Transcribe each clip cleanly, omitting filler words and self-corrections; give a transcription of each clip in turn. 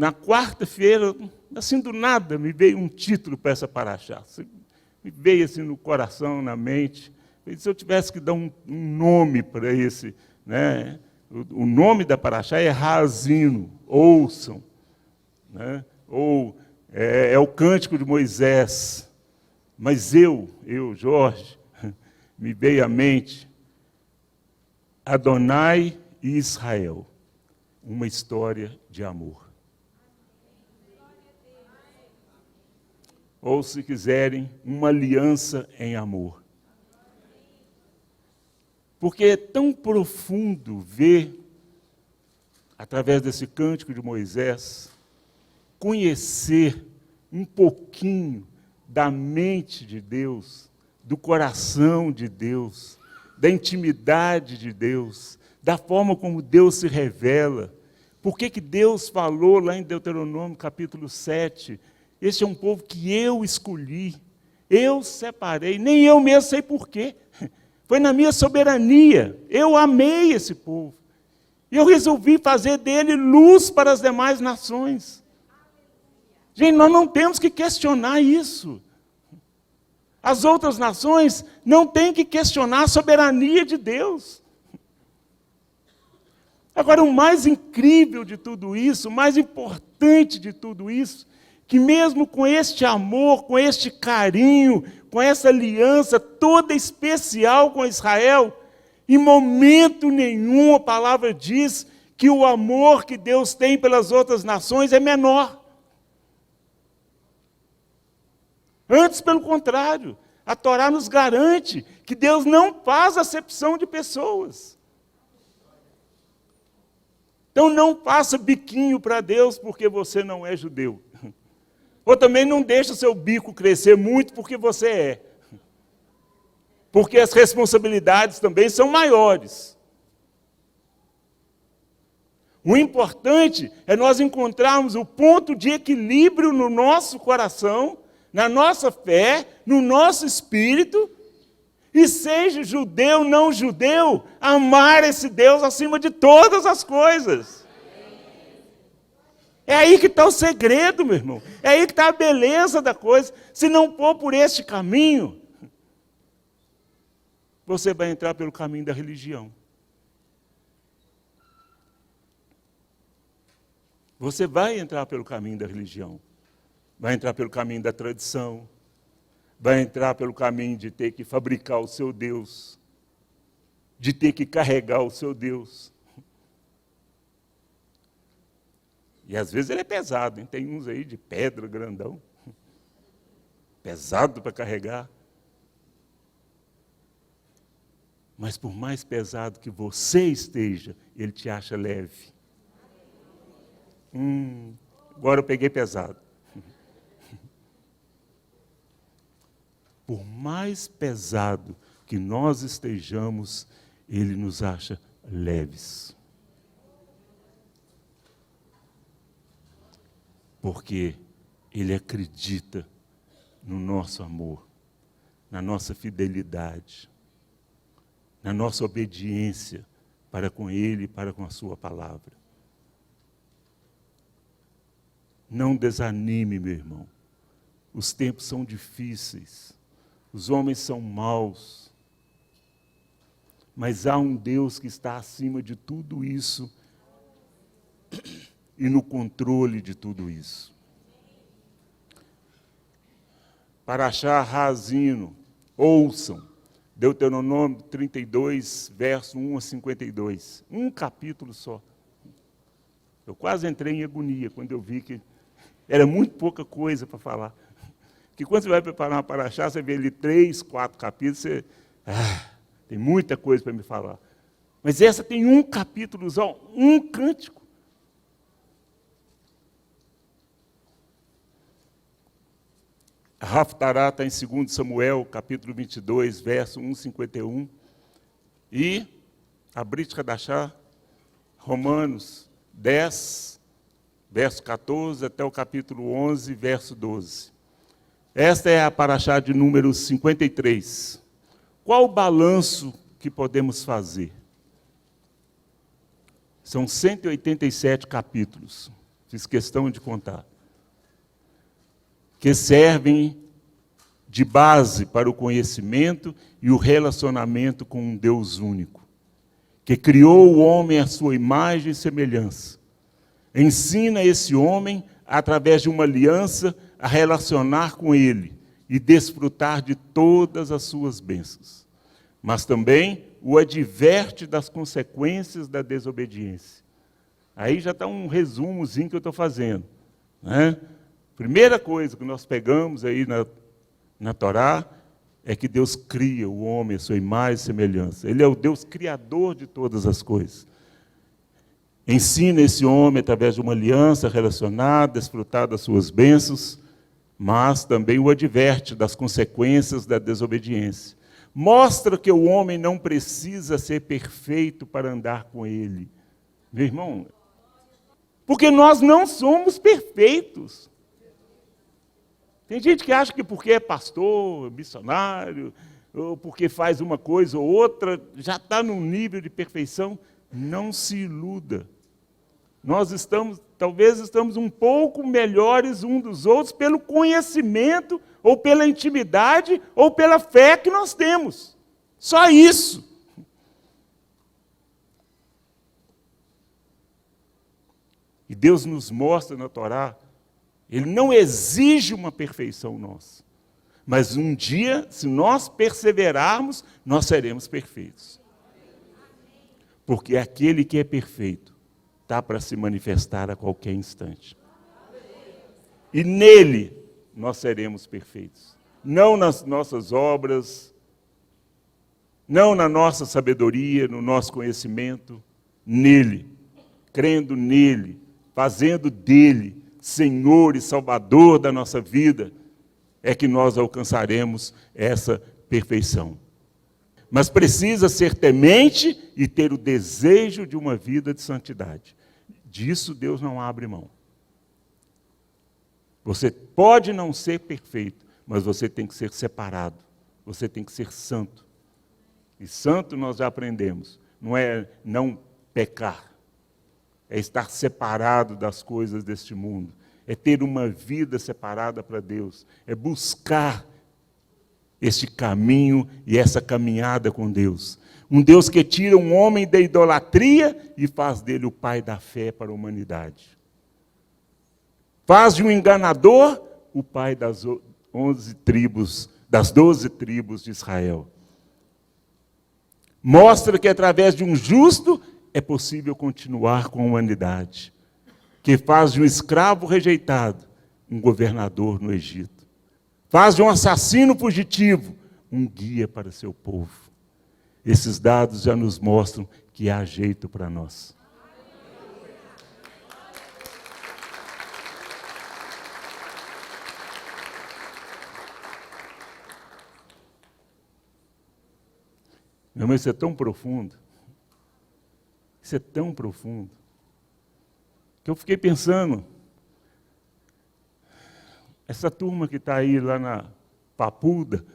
na quarta-feira, assim do nada, me veio um título para essa paraxá. Me veio assim no coração, na mente. Se eu tivesse que dar um nome para esse, né? O nome da paraxá é Haazinu, ouçam, né? Ou é o Cântico de Moisés. Mas eu, Jorge, me veio à mente Adonai e Israel, uma história de amor. Ou, se quiserem, uma aliança em amor. Porque é tão profundo ver, através desse Cântico de Moisés, conhecer um pouquinho da mente de Deus, do coração de Deus, da intimidade de Deus, da forma como Deus se revela. Por que Deus falou lá em Deuteronômio, capítulo 7, este é um povo que eu escolhi, eu separei, nem eu mesmo sei por quê. Foi na minha soberania, eu amei esse povo. E eu resolvi fazer dele luz para as demais nações. Gente, nós não temos que questionar isso. As outras nações não têm que questionar a soberania de Deus. Agora, o mais incrível de tudo isso, o mais importante de tudo isso, que mesmo com este amor, com este carinho, com essa aliança toda especial com Israel, em momento nenhum a palavra diz que o amor que Deus tem pelas outras nações é menor. Antes, pelo contrário, a Torá nos garante que Deus não faz acepção de pessoas. Então não faça biquinho para Deus porque você não é judeu. Ou também não deixe o seu bico crescer muito porque você é. Porque as responsabilidades também são maiores. O importante é nós encontrarmos o ponto de equilíbrio no nosso coração, na nossa fé, no nosso espírito, e seja judeu, não judeu, amar esse Deus acima de todas as coisas. É aí que está o segredo, meu irmão. É aí que está a beleza da coisa. Se não for por este caminho, você vai entrar pelo caminho da religião. Você vai entrar pelo caminho da religião. Vai entrar pelo caminho da tradição. Vai entrar pelo caminho de ter que fabricar o seu Deus. De ter que carregar o seu Deus. E às vezes ele é pesado, hein? Tem uns aí de pedra, grandão. Pesado para carregar. Mas por mais pesado que você esteja, ele te acha leve. Agora eu peguei pesado. Por mais pesado que nós estejamos, ele nos acha leves. Porque ele acredita no nosso amor, na nossa fidelidade, na nossa obediência para com ele e para com a sua palavra. Não desanime, meu irmão. Os tempos são difíceis. Os homens são maus. Mas há um Deus que está acima de tudo isso e no controle de tudo isso. Paraxá Haazinu, ouçam, Deuteronômio 32, verso 1 a 52. Um capítulo só. Eu quase entrei em agonia quando eu vi que era muito pouca coisa para falar. Porque quando você vai preparar uma paraxá, você vê ali 3, 4 capítulos, você... tem muita coisa para me falar. Mas essa tem um capítulo só, um cântico. A Haftará está em 2 Samuel, capítulo 22, verso 1,51. E a Brit Hadashah, Romanos 10, verso 14, até o capítulo 11, verso 12. Esta é a paraxá de número 53. Qual o balanço que podemos fazer? São 187 capítulos. fiz questão de contar, que servem de base para o conhecimento e o relacionamento com um Deus único, que criou o homem à sua imagem e semelhança. Ensina esse homem, através de uma aliança, a relacionar com ele e desfrutar de todas as suas bênçãos. Mas também o adverte das consequências da desobediência. Aí já está um resumozinho que eu estou fazendo, né? Primeira coisa que nós pegamos aí na Torá é que Deus cria o homem à sua imagem e semelhança. Ele é o Deus criador de todas as coisas. Ensina esse homem, através de uma aliança, a relacionar, desfrutar das suas bênçãos, mas também o adverte das consequências da desobediência. Mostra que o homem não precisa ser perfeito para andar com ele. Meu irmão, porque nós não somos perfeitos. Tem gente que acha que porque é pastor, missionário, ou porque faz uma coisa ou outra, já está num nível de perfeição. Não se iluda. Nós talvez estamos um pouco melhores uns dos outros pelo conhecimento, ou pela intimidade, ou pela fé que nós temos. Só isso. E Deus nos mostra na Torá, Ele não exige uma perfeição nossa. Mas um dia, se nós perseverarmos, nós seremos perfeitos. Porque aquele que é perfeito está para se manifestar a qualquer instante. E nele nós seremos perfeitos. Não nas nossas obras, não na nossa sabedoria, no nosso conhecimento. Nele, crendo nele, fazendo dele Senhor e Salvador da nossa vida, é que nós alcançaremos essa perfeição. Mas precisa ser temente e ter o desejo de uma vida de santidade. Disso Deus não abre mão. Você pode não ser perfeito, mas você tem que ser separado. Você tem que ser santo. E santo nós já aprendemos. Não é não pecar. É estar separado das coisas deste mundo. É ter uma vida separada para Deus. É buscar este caminho e essa caminhada com Deus. Um Deus que tira um homem da idolatria e faz dele o pai da fé para a humanidade. Faz de um enganador o pai das 12 tribos de Israel. Mostra que através de um justo é possível continuar com a humanidade. Que faz de um escravo rejeitado um governador no Egito. Faz de um assassino fugitivo um guia para seu povo. Esses dados já nos mostram que há jeito para nós. Meu irmão, isso é tão profundo. Isso é tão profundo. Que eu fiquei pensando, essa turma que está aí lá na Papuda,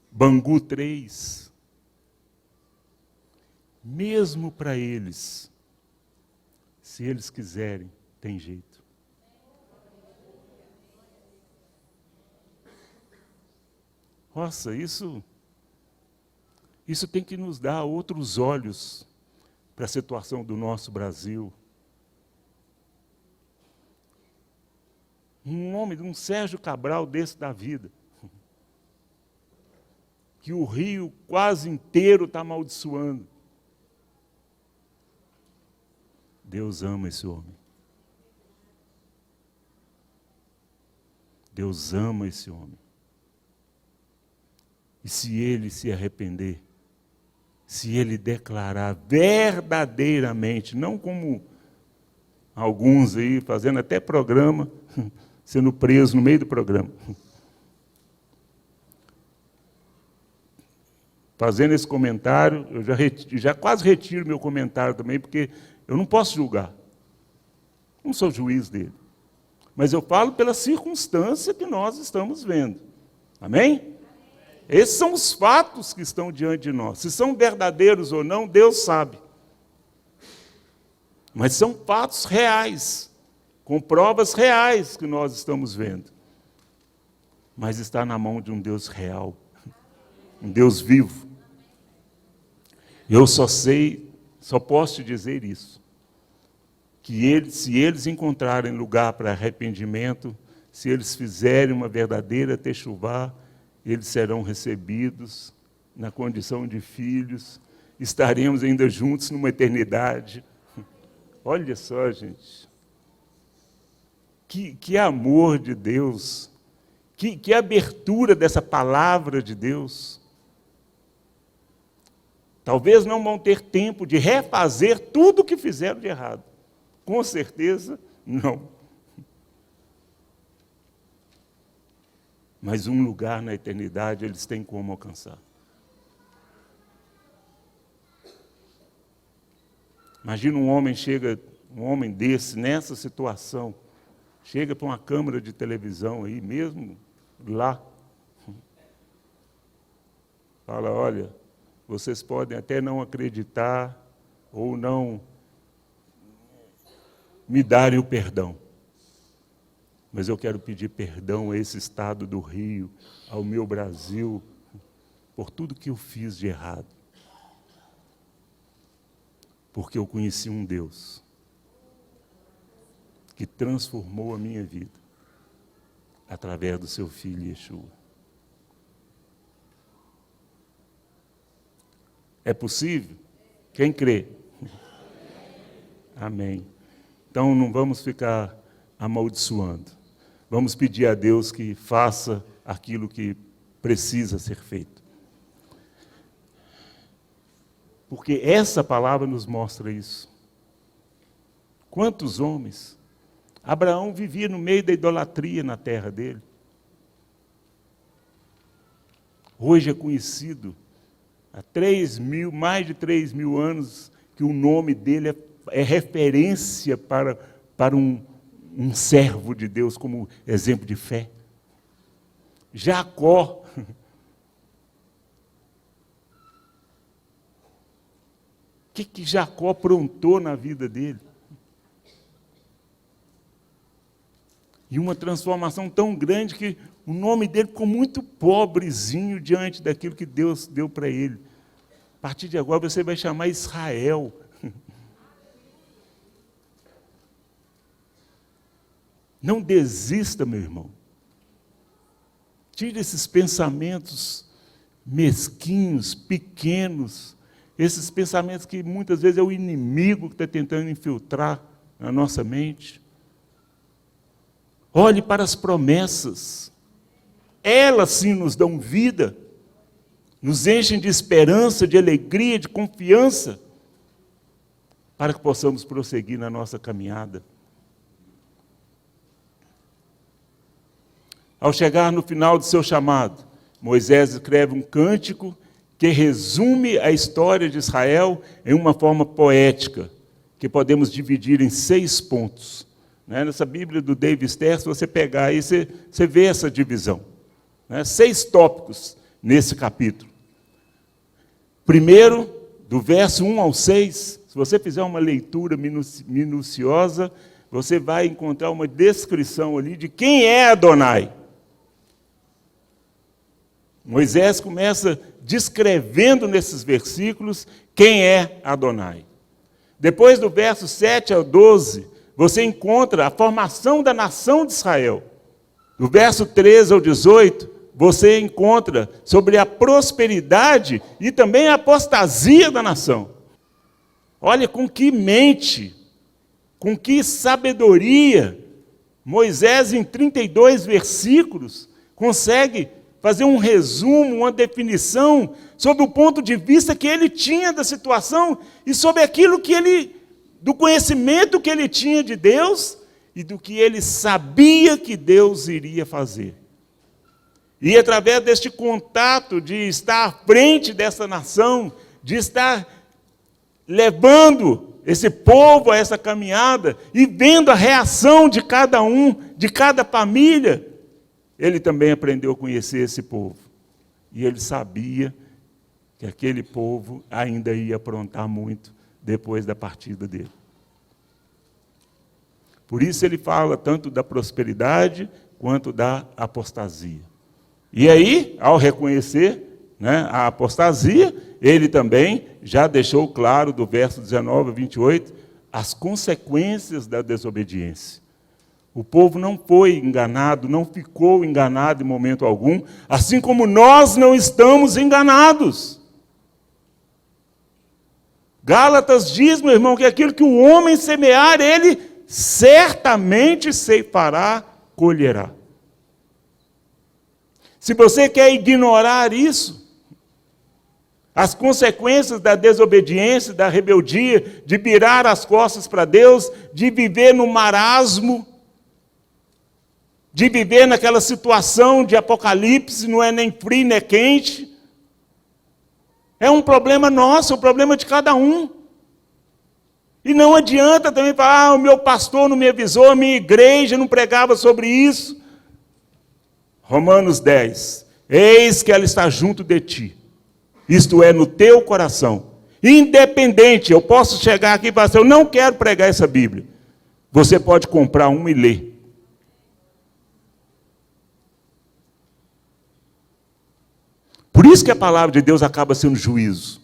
Bangu 3, mesmo para eles, se eles quiserem, tem jeito. Nossa, isso tem que nos dar outros olhos para a situação do nosso Brasil. Um homem, um Sérgio Cabral desse da vida, que o Rio quase inteiro está amaldiçoando. Deus ama esse homem. Deus ama esse homem. E se ele se arrepender, se ele declarar verdadeiramente, não como alguns aí, fazendo até programa, sendo preso no meio do programa. Fazendo esse comentário, eu já quase retiro meu comentário também, porque eu não posso julgar. Não sou juiz dele. Mas eu falo pela circunstância que nós estamos vendo. Amém? Esses são os fatos que estão diante de nós. Se são verdadeiros ou não, Deus sabe. Mas são fatos reais. com provas reais que nós estamos vendo. Mas está na mão de um Deus real, um Deus vivo. Eu só posso te dizer isso, que se eles encontrarem lugar para arrependimento, se eles fizerem uma verdadeira techuvá, eles serão recebidos na condição de filhos, estaremos ainda juntos numa eternidade. Olha só, gente, que amor de Deus, que abertura dessa palavra de Deus. Talvez não vão ter tempo de refazer tudo o que fizeram de errado. Com certeza, não. Mas um lugar na eternidade eles têm como alcançar. Imagina um homem desse, nessa situação, chega para uma câmera de televisão aí, mesmo lá, fala, olha, vocês podem até não acreditar ou não me darem o perdão, mas eu quero pedir perdão a esse estado do Rio, ao meu Brasil, por tudo que eu fiz de errado. Porque eu conheci um Deus que transformou a minha vida através do seu Filho Yeshua. É possível? Quem crê? Amém. Então não vamos ficar amaldiçoando. Vamos pedir a Deus que faça aquilo que precisa ser feito. Porque essa palavra nos mostra isso. Quantos homens? Abraão vivia no meio da idolatria na terra dele. Hoje é conhecido, há mais de 3.000 anos, que o nome dele é referência para um servo de Deus, como exemplo de fé. Jacó. O que Jacó aprontou na vida dele? E uma transformação tão grande que o nome dele ficou muito pobrezinho diante daquilo que Deus deu para ele. A partir de agora você vai chamar Israel. Não desista, meu irmão. Tire esses pensamentos mesquinhos, pequenos, esses pensamentos que muitas vezes é o inimigo que está tentando infiltrar na nossa mente. Olhe para as promessas. Elas sim nos dão vida, nos enchem de esperança, de alegria, de confiança, para que possamos prosseguir na nossa caminhada. Ao chegar no final do seu chamado, Moisés escreve um cântico que resume a história de Israel em uma forma poética, que podemos dividir em 6 pontos. Nessa Bíblia do David Ster, se você pegar aí, você vê essa divisão. 6 tópicos nesse capítulo. Primeiro, do verso 1 ao 6, se você fizer uma leitura minuciosa, você vai encontrar uma descrição ali de quem é Adonai. Moisés começa descrevendo nesses versículos quem é Adonai. Depois do verso 7 ao 12, você encontra a formação da nação de Israel. Do verso 13 ao 18, você encontra sobre a prosperidade e também a apostasia da nação. Olha com que mente, com que sabedoria, Moisés, em 32 versículos, consegue fazer um resumo, uma definição sobre o ponto de vista que ele tinha da situação e sobre aquilo do conhecimento que ele tinha de Deus e do que ele sabia que Deus iria fazer. E através deste contato de estar à frente dessa nação, de estar levando esse povo a essa caminhada e vendo a reação de cada um, de cada família, ele também aprendeu a conhecer esse povo. E ele sabia que aquele povo ainda ia aprontar muito depois da partida dele. Por isso ele fala tanto da prosperidade quanto da apostasia. E aí, ao reconhecer, né, a apostasia, ele também já deixou claro, do verso 19 a 28, as consequências da desobediência. O povo não foi enganado, não ficou enganado em momento algum, assim como nós não estamos enganados. Gálatas diz, meu irmão, que aquilo que o homem semear, ele certamente ceifará, colherá. Se você quer ignorar isso, as consequências da desobediência, da rebeldia, de virar as costas para Deus, de viver no marasmo, de viver naquela situação de apocalipse, não é nem frio nem quente, é um problema nosso, é um problema de cada um. E não adianta também falar, o meu pastor não me avisou, a minha igreja não pregava sobre isso. Romanos 10, eis que ela está junto de ti, isto é, no teu coração. Independente, eu posso chegar aqui e falar assim, eu não quero pregar essa Bíblia. Você pode comprar uma e ler. Por isso que a palavra de Deus acaba sendo juízo.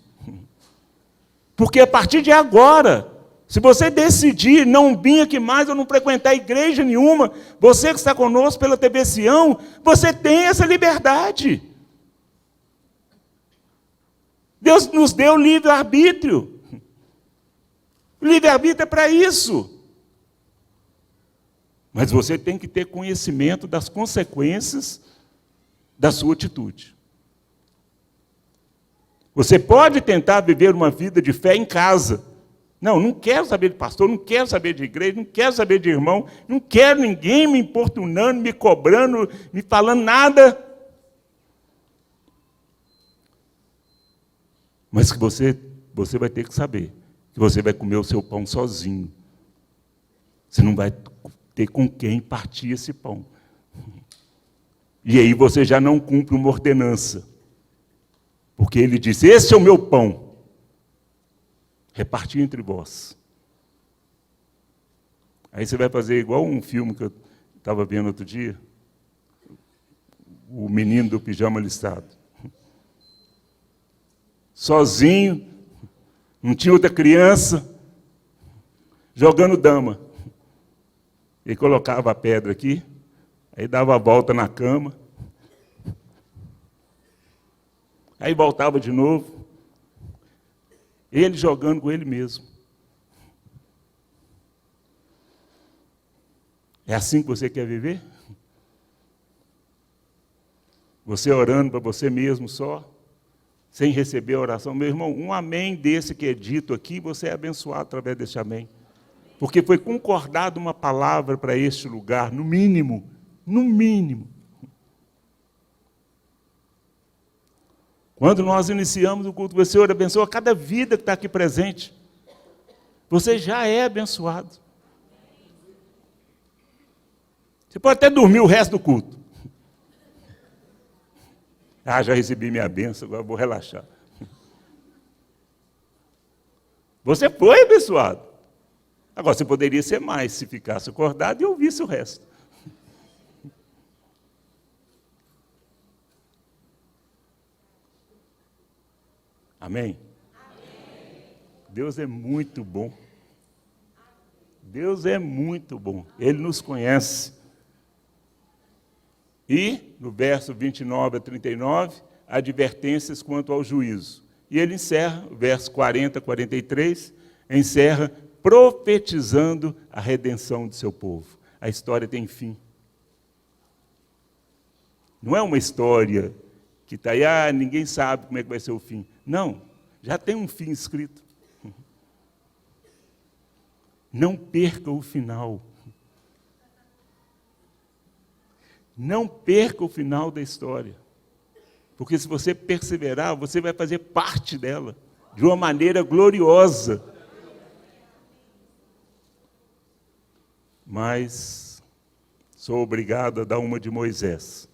Porque a partir de agora, se você decidir não vir aqui mais ou não frequentar igreja nenhuma, você que está conosco pela TV Sião, você tem essa liberdade. Deus nos deu livre-arbítrio. O livre-arbítrio é para isso. Mas você tem que ter conhecimento das consequências da sua atitude. Você pode tentar viver uma vida de fé em casa. Não quero saber de pastor, não quero saber de igreja, não quero saber de irmão, não quero ninguém me importunando, me cobrando, me falando nada. Mas que você vai ter que saber que você vai comer o seu pão sozinho. Você não vai ter com quem partir esse pão. E aí você já não cumpre uma ordenança. Porque ele disse, esse é o meu pão, repartir entre vós. Aí você vai fazer igual um filme que eu estava vendo outro dia, o menino do pijama listrado. Sozinho, não tinha outra criança, jogando dama. Ele colocava a pedra aqui, aí dava a volta na cama, aí voltava de novo, ele jogando com ele mesmo. É assim que você quer viver? Você orando para você mesmo só, sem receber a oração? Meu irmão, um amém desse que é dito aqui, você é abençoado através desse amém. Porque foi concordada uma palavra para este lugar, no mínimo, no mínimo. Quando nós iniciamos o culto, o Senhor abençoa cada vida que está aqui presente. Você já é abençoado. Você pode até dormir o resto do culto. Já recebi minha bênção, agora vou relaxar. Você foi abençoado. Agora, você poderia ser mais se ficasse acordado e ouvisse o resto. Amém? Amém? Deus é muito bom. Deus é muito bom. Ele nos conhece. E, no verso 29 a 39, advertências quanto ao juízo. E ele encerra, o verso 40 a 43, encerra profetizando a redenção do seu povo. A história tem fim. Não é uma história que está aí, ninguém sabe como é que vai ser o fim. Não, já tem um fim escrito. Não perca o final. Não perca o final da história. Porque se você perseverar, você vai fazer parte dela, de uma maneira gloriosa. Mas sou obrigado a dar uma de Moisés.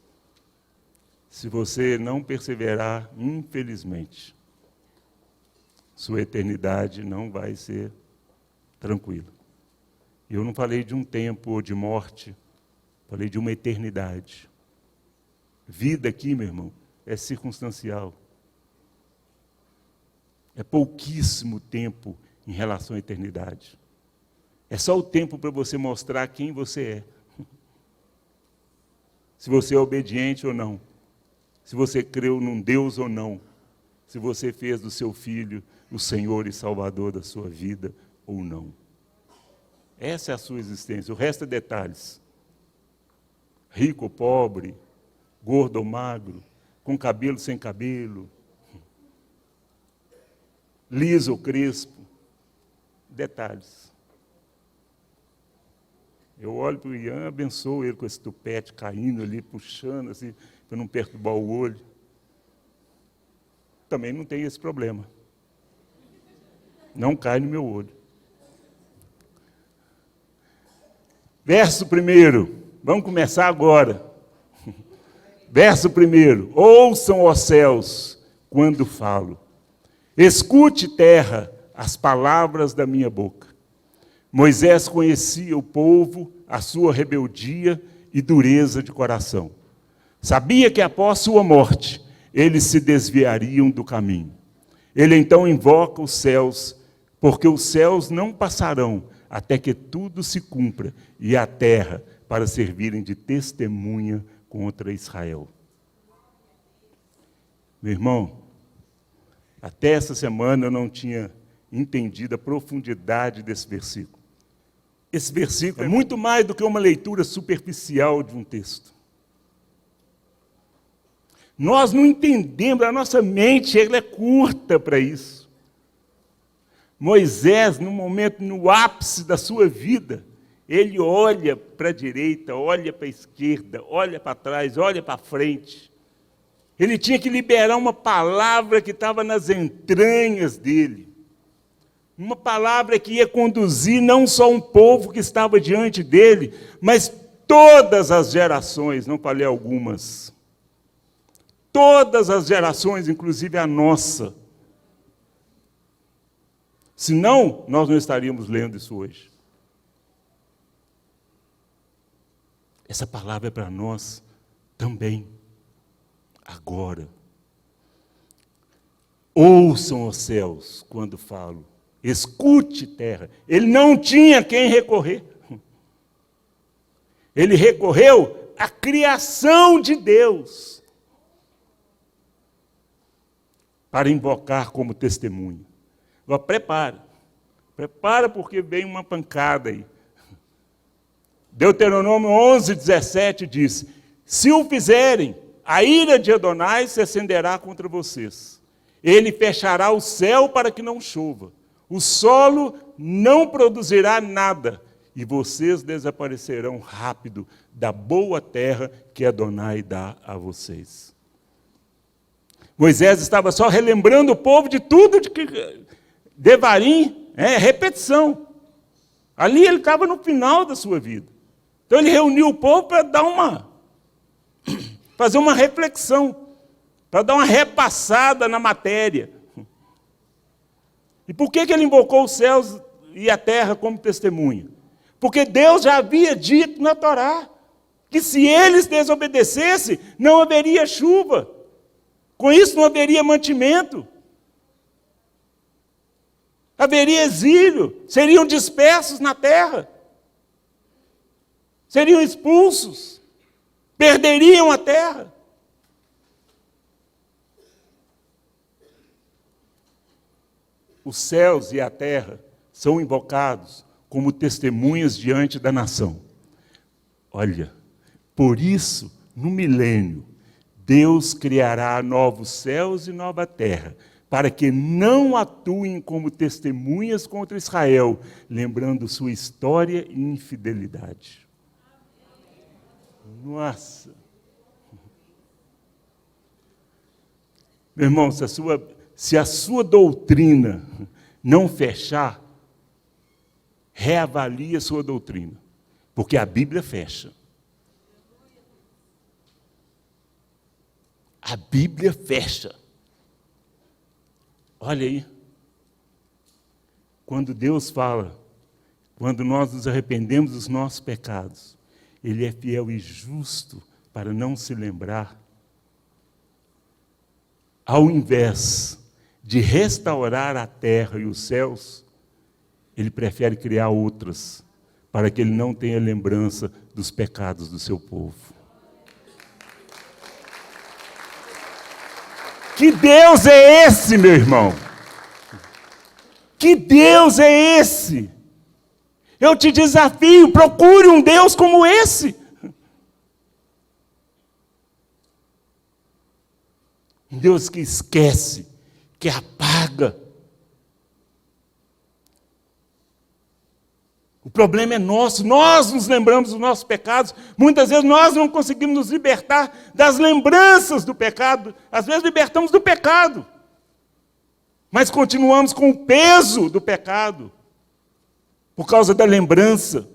Se você não perseverar, infelizmente, sua eternidade não vai ser tranquila. Eu não falei de um tempo ou de morte, falei de uma eternidade. Vida aqui, meu irmão, é circunstancial. É pouquíssimo tempo em relação à eternidade. É só o tempo para você mostrar quem você é. Se você é obediente ou não. Se você creu num Deus ou não. Se você fez do seu filho o Senhor e Salvador da sua vida ou não. Essa é a sua existência. O resto é detalhes. Rico ou pobre, gordo ou magro, com cabelo sem cabelo, liso ou crespo. Detalhes. Eu olho para o Ian, abençoo ele com esse tupete caindo ali, puxando assim, para não perturbar o olho. Também não tem esse problema. Não cai no meu olho. Verso 1, vamos começar agora. Verso 1, ouçam, ó céus, quando falo. Escute, terra, as palavras da minha boca. Moisés conhecia o povo, a sua rebeldia e dureza de coração. Sabia que após sua morte, eles se desviariam do caminho. Ele então invoca os céus, porque os céus não passarão até que tudo se cumpra, e a terra para servirem de testemunha contra Israel. Meu irmão, até essa semana eu não tinha entendido a profundidade desse versículo. Esse versículo é muito mais do que uma leitura superficial de um texto. Nós não entendemos, a nossa mente ela é curta para isso. Moisés, no momento, no ápice da sua vida, ele olha para a direita, olha para a esquerda, olha para trás, olha para frente. Ele tinha que liberar uma palavra que estava nas entranhas dele. Uma palavra que ia conduzir não só um povo que estava diante dele, mas todas as gerações, não falei algumas. Todas as gerações, inclusive a nossa. Senão, nós não estaríamos lendo isso hoje. Essa palavra é para nós também, agora. Ouçam os céus quando falo. Escute, terra. Ele não tinha quem recorrer. Ele recorreu à criação de Deus para invocar como testemunho. Agora, prepara porque vem uma pancada aí. Deuteronômio 11:17 diz: se o fizerem, a ira de Adonai se acenderá contra vocês. Ele fechará o céu para que não chova. O solo não produzirá nada, e vocês desaparecerão rápido da boa terra que Adonai dá a vocês. Moisés estava só relembrando o povo de tudo de que Devarim é repetição. Ali ele estava no final da sua vida. Então ele reuniu o povo para fazer uma reflexão, para dar uma repassada na matéria. E por que ele invocou os céus e a terra como testemunha? Porque Deus já havia dito na Torá que se eles desobedecessem, não haveria chuva. Com isso não haveria mantimento. Haveria exílio, seriam dispersos na terra. Seriam expulsos, perderiam a terra. Os céus e a terra são invocados como testemunhas diante da nação. Olha, por isso, no milênio, Deus criará novos céus e nova terra, para que não atuem como testemunhas contra Israel, lembrando sua história e infidelidade. Nossa! Meu irmão, se a sua doutrina não fechar, reavalie a sua doutrina, porque a Bíblia fecha. A Bíblia fecha. Olha aí. Quando Deus fala, quando nós nos arrependemos dos nossos pecados, Ele é fiel e justo para não se lembrar. Ao invés de restaurar a terra e os céus, Ele prefere criar outras, para que Ele não tenha lembrança dos pecados do seu povo. Que Deus é esse, meu irmão? Que Deus é esse? Eu te desafio, procure um Deus como esse. Um Deus que esquece, que apaga. O problema é nosso, nós nos lembramos dos nossos pecados. Muitas vezes nós não conseguimos nos libertar das lembranças do pecado. Às vezes libertamos do pecado, mas continuamos com o peso do pecado, por causa da lembrança.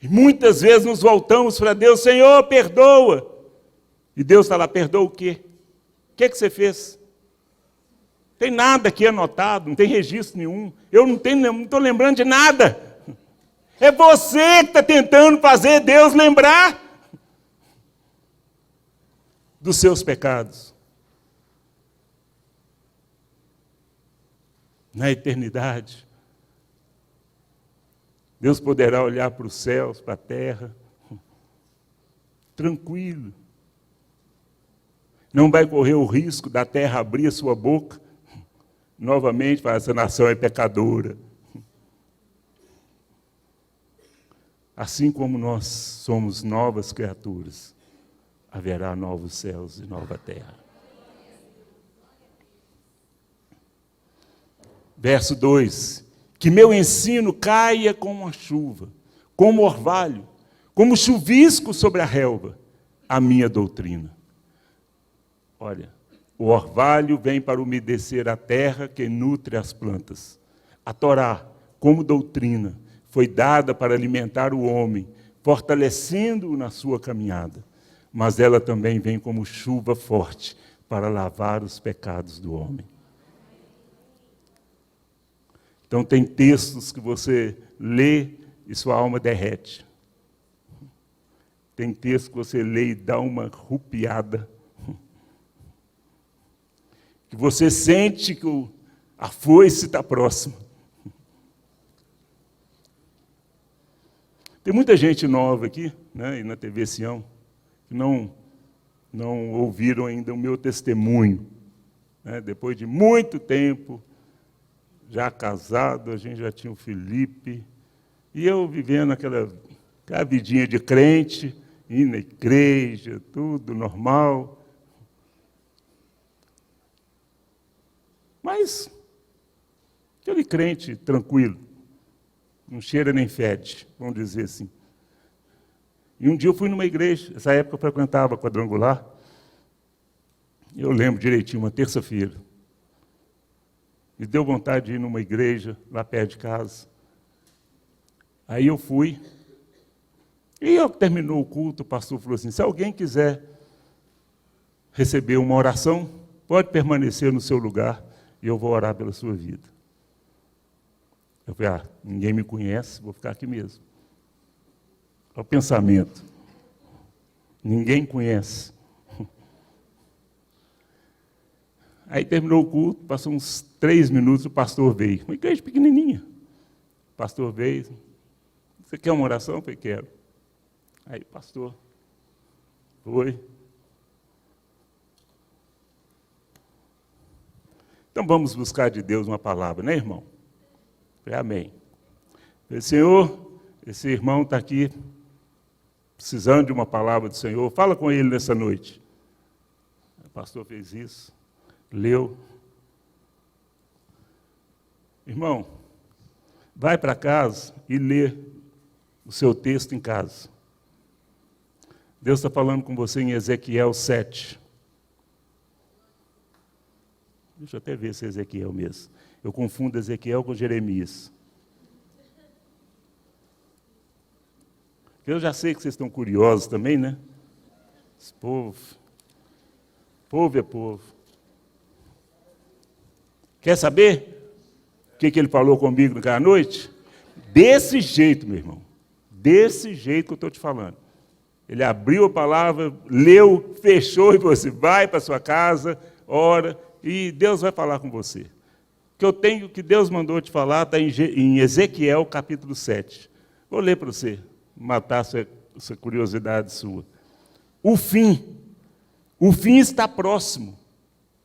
E muitas vezes nos voltamos para Deus, Senhor, perdoa. E Deus está lá, perdoa o quê? O que você fez? Não tem nada aqui anotado, não tem registro nenhum. Eu não estou lembrando de nada. É você que está tentando fazer Deus lembrar dos seus pecados. Na eternidade, Deus poderá olhar para os céus, para a terra, tranquilo. Não vai correr o risco da terra abrir a sua boca novamente para essa nação é pecadora. Assim como nós somos novas criaturas, haverá novos céus e nova terra. Verso 2, que meu ensino caia como a chuva, como orvalho, como chuvisco sobre a relva, a minha doutrina. Olha, o orvalho vem para umedecer a terra que nutre as plantas. A Torá, como doutrina, foi dada para alimentar o homem, fortalecendo-o na sua caminhada. Mas ela também vem como chuva forte para lavar os pecados do homem. Então tem textos que você lê e sua alma derrete. Tem textos que você lê e dá uma rupiada. Que você sente que a foice está próxima. Tem muita gente nova aqui, né, e na TV Sião, que não ouviram ainda o meu testemunho. Né, depois de muito tempo, já casado, a gente já tinha o Felipe, e eu vivendo aquela vidinha de crente, indo na igreja, tudo normal. Mas, aquele crente tranquilo, não cheira nem fede, vamos dizer assim. E um dia eu fui numa igreja, nessa época eu frequentava a Quadrangular, eu lembro direitinho, uma terça-feira. Me deu vontade de ir numa igreja, lá perto de casa. Aí eu fui, e terminou o culto, o pastor falou assim, se alguém quiser receber uma oração, pode permanecer no seu lugar, e eu vou orar pela sua vida. Eu falei, ninguém me conhece, vou ficar aqui mesmo. Olha o pensamento. Ninguém conhece. Aí terminou o culto, passou uns 3 minutos, o pastor veio. Uma igreja pequenininha. O pastor veio. Você quer uma oração? Eu falei, quero. Aí o pastor foi. Então vamos buscar de Deus uma palavra, né, irmão? Falei, amém. Falei, Senhor, esse irmão está aqui precisando de uma palavra do Senhor. Fala com ele nessa noite. O pastor fez isso. Leu. Irmão, vai para casa e lê o seu texto em casa. Deus está falando com você em Ezequiel 7. Deixa eu até ver se é Ezequiel mesmo. Eu confundo Ezequiel com Jeremias. Eu já sei que vocês estão curiosos também, né? Esse povo é povo. Quer saber? que ele falou comigo naquela noite? Desse jeito, meu irmão. Desse jeito que eu estou te falando. Ele abriu a palavra, leu, fechou e falou assim, vai para sua casa, ora, e Deus vai falar com você. O que Deus mandou te falar está em Ezequiel, capítulo 7. Vou ler para você, matar essa curiosidade sua. O fim está próximo,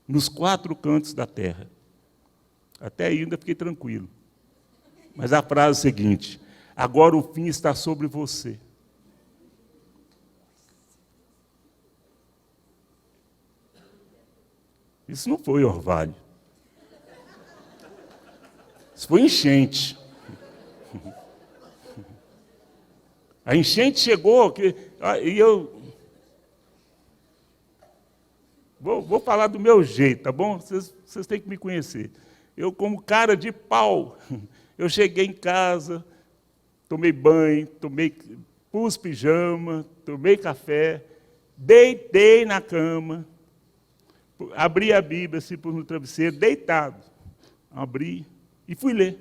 nos 4 cantos da terra. Até aí ainda fiquei tranquilo. Mas a frase é a seguinte, agora o fim está sobre você. Isso não foi orvalho. Isso foi enchente. A enchente chegou, e eu vou falar do meu jeito, tá bom? Vocês têm que me conhecer. Eu, como cara de pau, eu cheguei em casa, tomei banho, pus pijama, tomei café, deitei na cama, abri a Bíblia, assim, pus no travesseiro, deitado. Abri e fui ler.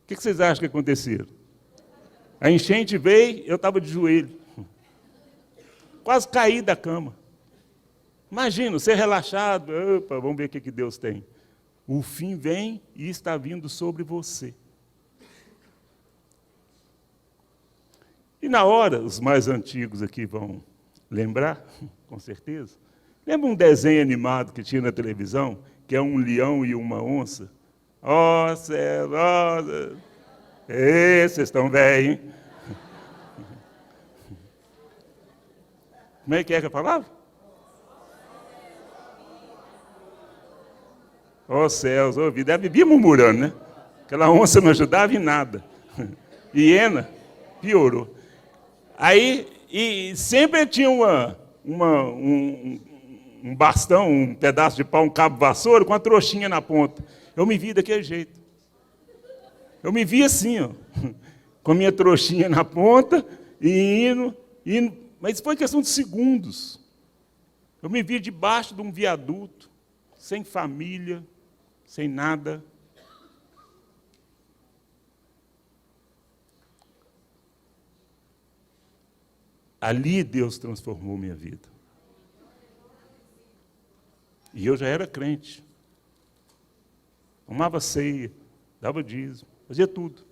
O que vocês acham que aconteceu? A enchente veio, eu estava de joelho. Quase caí da cama. Imagina, você relaxado, opa, vamos ver o que Deus tem. O fim vem e está vindo sobre você. E na hora, os mais antigos aqui vão lembrar, com certeza. Lembra um desenho animado que tinha na televisão, que é um leão e uma onça? Ó céu, ó... Vocês estão velhos, hein? Como é que eu falava? Ó céus, ó vida. Ela vivia murmurando, né? Aquela onça não ajudava em nada. Hiena, piorou. Aí, e sempre tinha um bastão, um pedaço de pau, um cabo vassoura com a trouxinha na ponta. Eu me vi daquele jeito. Eu me vi assim, ó, com a minha trouxinha na ponta, e indo, mas foi questão de segundos. Eu me vi debaixo de um viaduto, sem família, sem nada. Ali Deus transformou minha vida. E eu já era crente. Tomava ceia, dava dízimo, fazia tudo.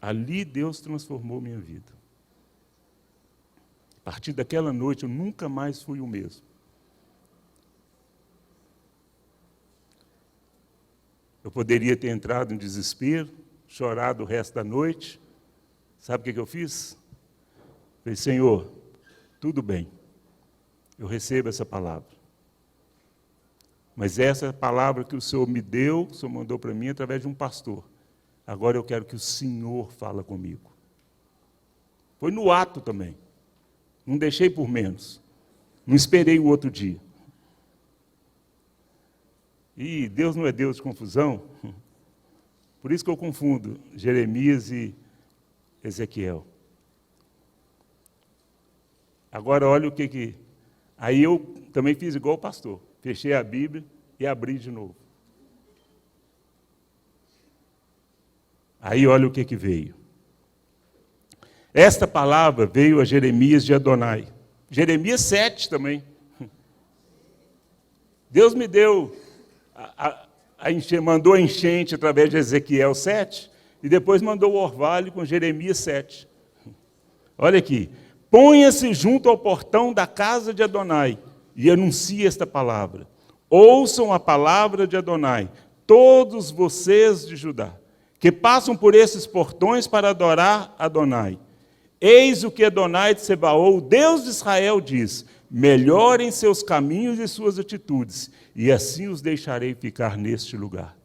Ali Deus transformou minha vida. A partir daquela noite eu nunca mais fui o mesmo. Eu poderia ter entrado em desespero, chorado o resto da noite. Sabe o que eu fiz? Falei, Senhor, tudo bem, eu recebo essa palavra. Mas essa palavra que o Senhor me deu, o Senhor mandou para mim através de um pastor. Agora eu quero que o Senhor fale comigo. Foi no ato também. Não deixei por menos. Não esperei o outro dia. E Deus não é Deus de confusão. Por isso que eu confundo Jeremias e Ezequiel. Agora olha o que... Aí eu também fiz igual o pastor. Fechei a Bíblia e abri de novo. Aí olha o que veio. Esta palavra veio a Jeremias de Adonai. Jeremias 7 também. Deus me deu, mandou a enchente através de Ezequiel 7, e depois mandou o orvalho com Jeremias 7. Olha aqui. Ponha-se junto ao portão da casa de Adonai e anuncie esta palavra. Ouçam a palavra de Adonai, todos vocês de Judá, que passam por esses portões para adorar Adonai. Eis o que Adonai de Sebaô, o Deus de Israel, diz: melhorem seus caminhos e suas atitudes, e assim os deixarei ficar neste lugar.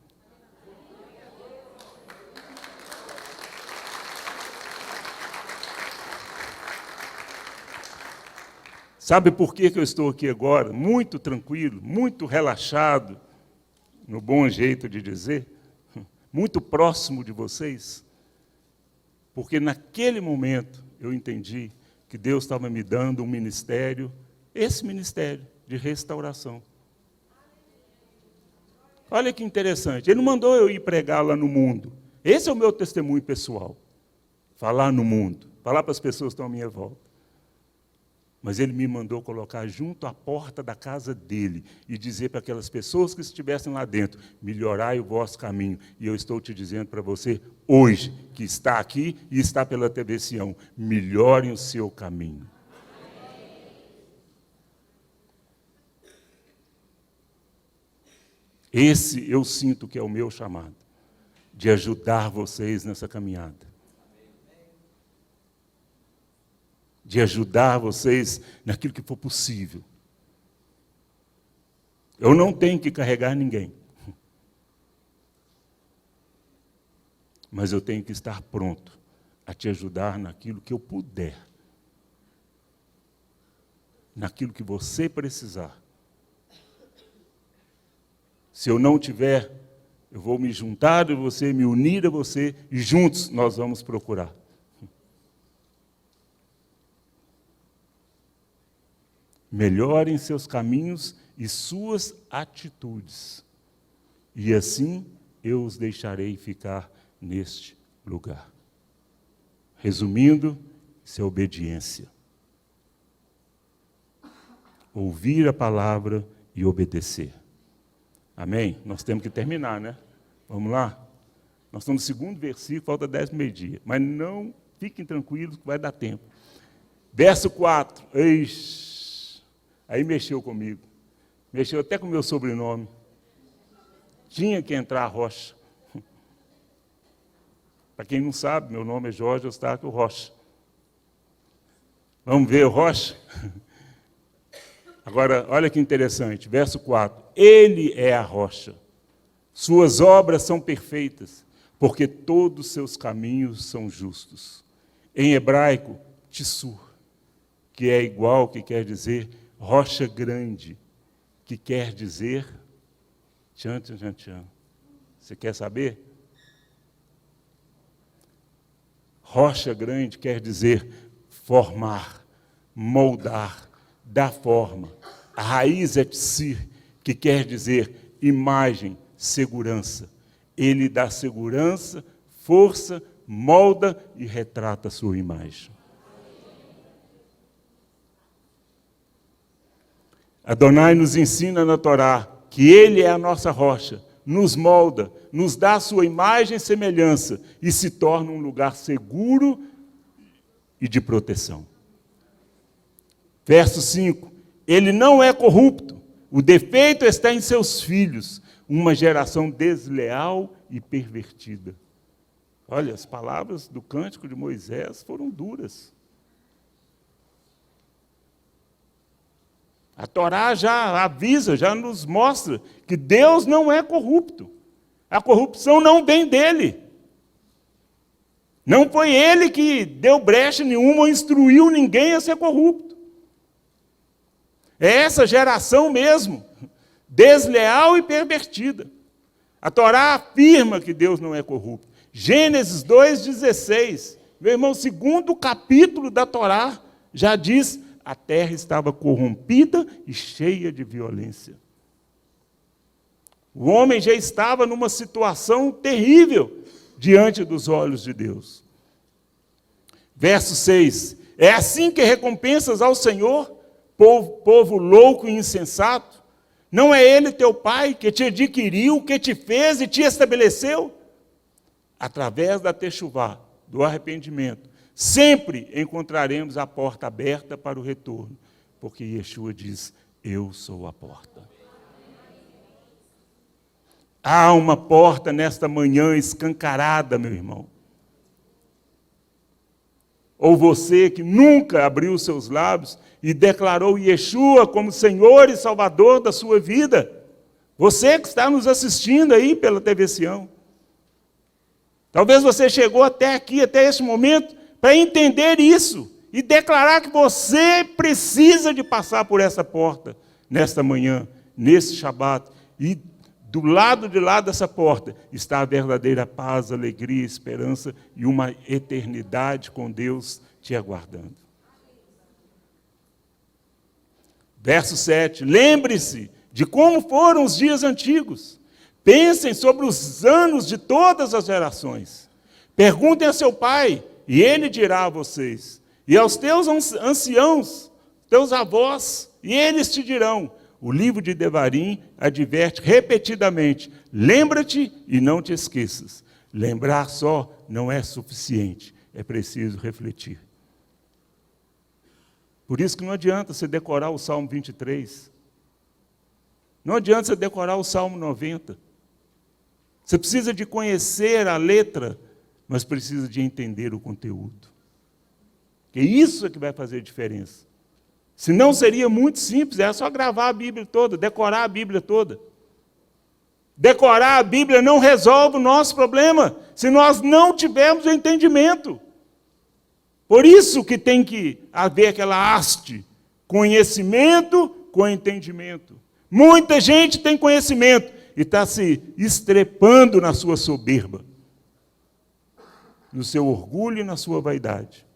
Sabe por que eu estou aqui agora? Muito tranquilo, muito relaxado, no bom jeito de dizer, muito próximo de vocês. Porque naquele momento eu entendi que Deus estava me dando um ministério, esse ministério de restauração. Olha que interessante. Ele não mandou eu ir pregar lá no mundo. Esse é o meu testemunho pessoal. Falar no mundo. Falar para as pessoas que estão à minha volta. Mas ele me mandou colocar junto à porta da casa dele e dizer para aquelas pessoas que estivessem lá dentro, melhorai o vosso caminho. E eu estou te dizendo para você, hoje, que está aqui e está pela TV Sião, melhorem o seu caminho. Esse eu sinto que é o meu chamado, de ajudar vocês nessa caminhada. De ajudar vocês naquilo que for possível. Eu não tenho que carregar ninguém. Mas eu tenho que estar pronto a te ajudar naquilo que eu puder. Naquilo que você precisar. Se eu não tiver, eu vou me juntar a você, me unir a você, e juntos nós vamos procurar. Melhorem seus caminhos e suas atitudes, e assim eu os deixarei ficar neste lugar. Resumindo, isso é obediência. Ouvir a palavra e obedecer. Amém? Nós temos que terminar, né? Vamos lá? Nós estamos no segundo versículo, falta 10 para o meio-dia. Mas não fiquem tranquilos que vai dar tempo. Verso 4. Aí mexeu comigo. Mexeu até com o meu sobrenome. Tinha que entrar a Rocha. Para quem não sabe, meu nome é Jorge Eustáquio Rocha. Vamos ver o Rocha? Agora, olha que interessante, verso 4. Ele é a rocha. Suas obras são perfeitas, porque todos os seus caminhos são justos. Em hebraico, tissur, que é igual, que quer dizer rocha grande, que quer dizer tchan, tchan, tchan, tchan. Você quer saber? Rocha grande quer dizer formar, moldar, dar forma. A raiz é tsir, que quer dizer imagem, segurança. Ele dá segurança, força, molda e retrata a sua imagem. Adonai nos ensina na Torá que Ele é a nossa rocha, nos molda, nos dá a sua imagem e semelhança e se torna um lugar seguro e de proteção. Verso 5. Ele não é corrupto, o defeito está em seus filhos, uma geração desleal e pervertida. Olha, as palavras do cântico de Moisés foram duras. A Torá já avisa, já nos mostra que Deus não é corrupto. A corrupção não vem dele. Não foi ele que deu brecha nenhuma ou instruiu ninguém a ser corrupto. É essa geração mesmo, desleal e pervertida. A Torá afirma que Deus não é corrupto. Gênesis 2,16. Meu irmão, segundo capítulo da Torá, já diz: a terra estava corrompida e cheia de violência. O homem já estava numa situação terrível diante dos olhos de Deus. Verso 6. É assim que recompensas ao Senhor, povo louco e insensato? Não é Ele teu Pai que te adquiriu, que te fez e te estabeleceu? Através da techuvá, do arrependimento, sempre encontraremos a porta aberta para o retorno, porque Yeshua diz: eu sou a porta. Há uma porta nesta manhã escancarada, meu irmão. Ou você que nunca abriu seus lábios e declarou Yeshua como Senhor e Salvador da sua vida. Você que está nos assistindo aí pela TV Sião. Talvez você chegou até aqui, até esse momento, para entender isso e declarar que você precisa de passar por essa porta nesta manhã, nesse Shabat. E do lado de lá dessa porta está a verdadeira paz, alegria, esperança e uma eternidade com Deus te aguardando. Verso 7. Lembre-se de como foram os dias antigos. Pensem sobre os anos de todas as gerações. Perguntem a seu pai, e ele dirá a vocês. E aos teus anciãos, teus avós, e eles te dirão. O livro de Devarim adverte repetidamente: lembra-te e não te esqueças. Lembrar só não é suficiente, é preciso refletir. Por isso que não adianta você decorar o Salmo 23. Não adianta você decorar o Salmo 90. Você precisa de conhecer a letra, mas precisa de entender o conteúdo. Que isso é que vai fazer diferença. Senão seria muito simples, era só gravar a Bíblia toda, decorar a Bíblia toda. Decorar a Bíblia não resolve o nosso problema, se nós não tivermos o entendimento. Por isso que tem que haver aquela haste, conhecimento com entendimento. Muita gente tem conhecimento e está se estrepando na sua soberba, no seu orgulho e na sua vaidade.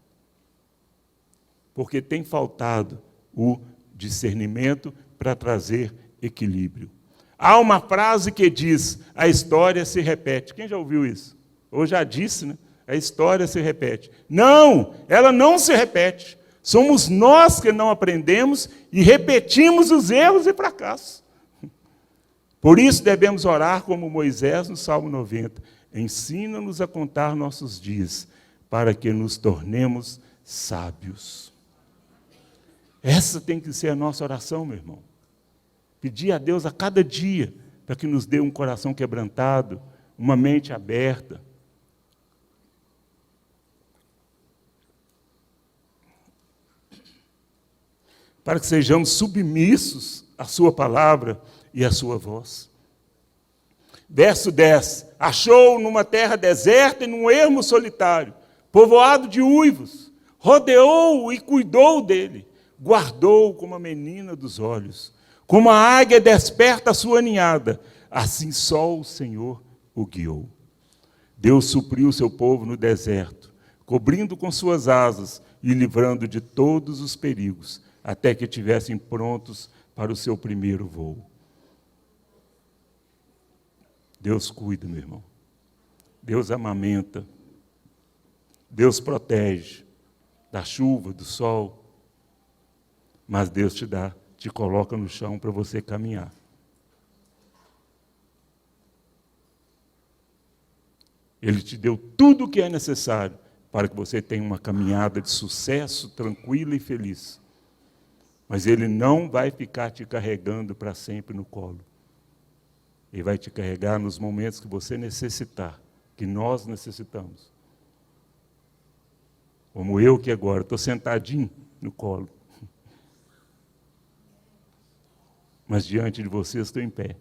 Porque tem faltado o discernimento para trazer equilíbrio. Há uma frase que diz: a história se repete. Quem já ouviu isso? Ou já disse, né? A história se repete. Não, ela não se repete. Somos nós que não aprendemos e repetimos os erros e fracassos. Por isso devemos orar como Moisés no Salmo 90. Ensina-nos a contar nossos dias, para que nos tornemos sábios. Essa tem que ser a nossa oração, meu irmão. Pedir a Deus a cada dia para que nos dê um coração quebrantado, uma mente aberta. Para que sejamos submissos à sua palavra e à sua voz. Verso 10. Achou numa terra deserta e num ermo solitário, povoado de uivos, rodeou-o e cuidou dele, guardou-o como a menina dos olhos, como a águia desperta a sua ninhada, assim só o Senhor o guiou. Deus supriu seu povo no deserto, cobrindo com suas asas e livrando de todos os perigos, até que estivessem prontos para o seu primeiro voo. Deus cuida, meu irmão. Deus amamenta. Deus protege da chuva, do sol. Mas Deus te coloca no chão para você caminhar. Ele te deu tudo o que é necessário para que você tenha uma caminhada de sucesso, tranquila e feliz. Mas Ele não vai ficar te carregando para sempre no colo. Ele vai te carregar nos momentos que você necessitar, que nós necessitamos. Como eu que agora estou sentadinho no colo. Mas diante de vocês estou em pé.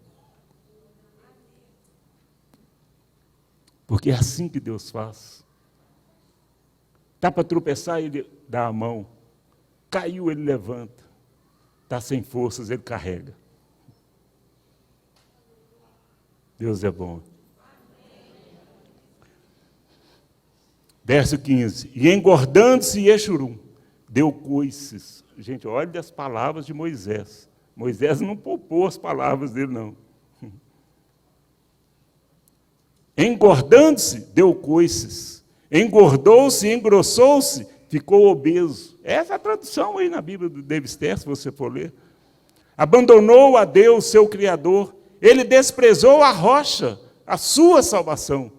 Porque é assim que Deus faz. Está para tropeçar, Ele dá a mão. Caiu, Ele levanta. Está sem forças, Ele carrega. Deus é bom. Verso 15. E engordando-se Yeshurun, deu coices. Gente, olha as palavras de Moisés. Moisés não poupou as palavras dele, não. Engordando-se, deu coices. Engordou-se, engrossou-se, ficou obeso. Essa é a tradução aí na Bíblia do David Ster, se você for ler. Abandonou a Deus, seu Criador. Ele desprezou a rocha, a sua salvação.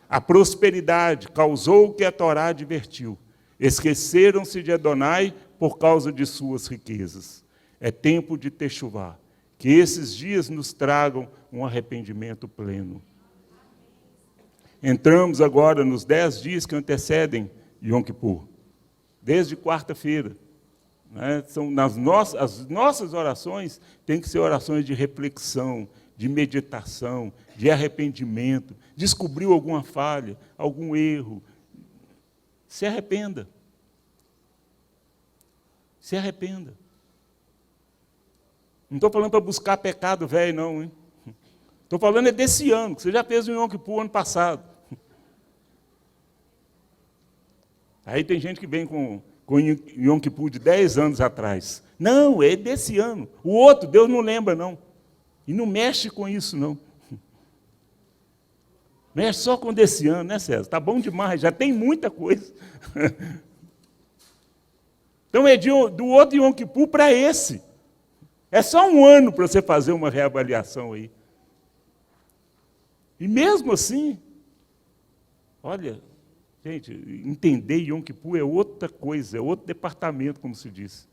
A prosperidade causou o que a Torá advertiu. Esqueceram-se de Adonai por causa de suas riquezas. É tempo de techuvá. Que esses dias nos tragam um arrependimento pleno. Entramos agora nos 10 dias que antecedem Yom Kippur. Desde quarta-feira. Né? As nossas orações têm que ser orações de reflexão, de meditação, de arrependimento. Descobriu alguma falha, algum erro. Se arrependa. Se arrependa. Não estou falando para buscar pecado velho, não, hein? Estou falando é desse ano, que você já fez o Yom Kippur ano passado. Aí tem gente que vem com Yom Kippur de 10 anos atrás. Não, é desse ano. O outro, Deus não lembra, não. E não mexe com isso, não. Mexe só com o desse ano, né, César? Está bom demais, já tem muita coisa. Então é do outro Yom Kippur para esse. É só um ano para você fazer uma reavaliação aí. E mesmo assim, olha, gente, entender Yom Kippur é outra coisa, é outro departamento, como se diz.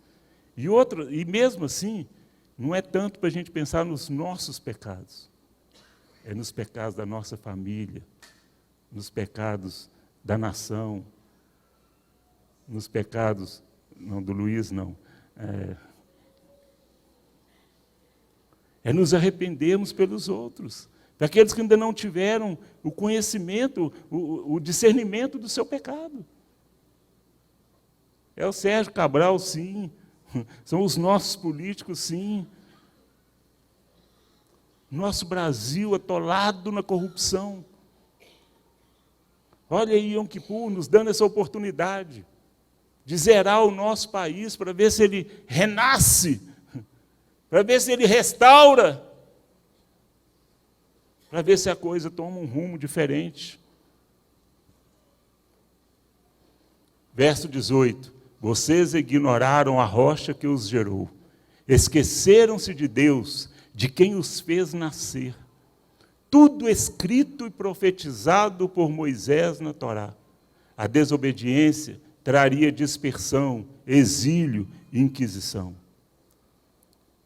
E mesmo assim, não é tanto para a gente pensar nos nossos pecados. É nos pecados da nossa família, nos pecados da nação, nos pecados, não, do Luiz não, é nos arrependermos pelos outros, daqueles que ainda não tiveram o conhecimento, o discernimento do seu pecado. É o Sérgio Cabral, sim, são os nossos políticos, sim. Nosso Brasil atolado na corrupção. Olha aí Yom Kippur nos dando essa oportunidade de zerar o nosso país para ver se ele renasce, para ver se ele restaura, para ver se a coisa toma um rumo diferente. Verso 18. Vocês ignoraram a rocha que os gerou, esqueceram-se de Deus, de quem os fez nascer. Tudo escrito e profetizado por Moisés na Torá. A desobediência traria dispersão, exílio e inquisição.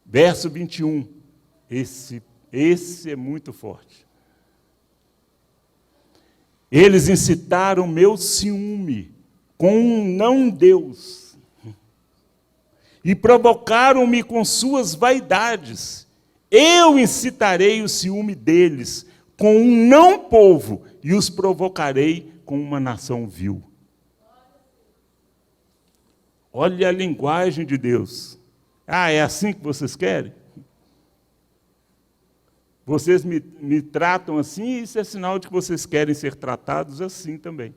Verso 21. Esse é muito forte. Eles incitaram meu ciúme com um não-Deus e provocaram-me com suas vaidades. Eu incitarei o ciúme deles com um não-povo e os provocarei com uma nação vil. Olha a linguagem de Deus. Ah, é assim que vocês querem? Vocês me tratam assim, isso é sinal de que vocês querem ser tratados assim também.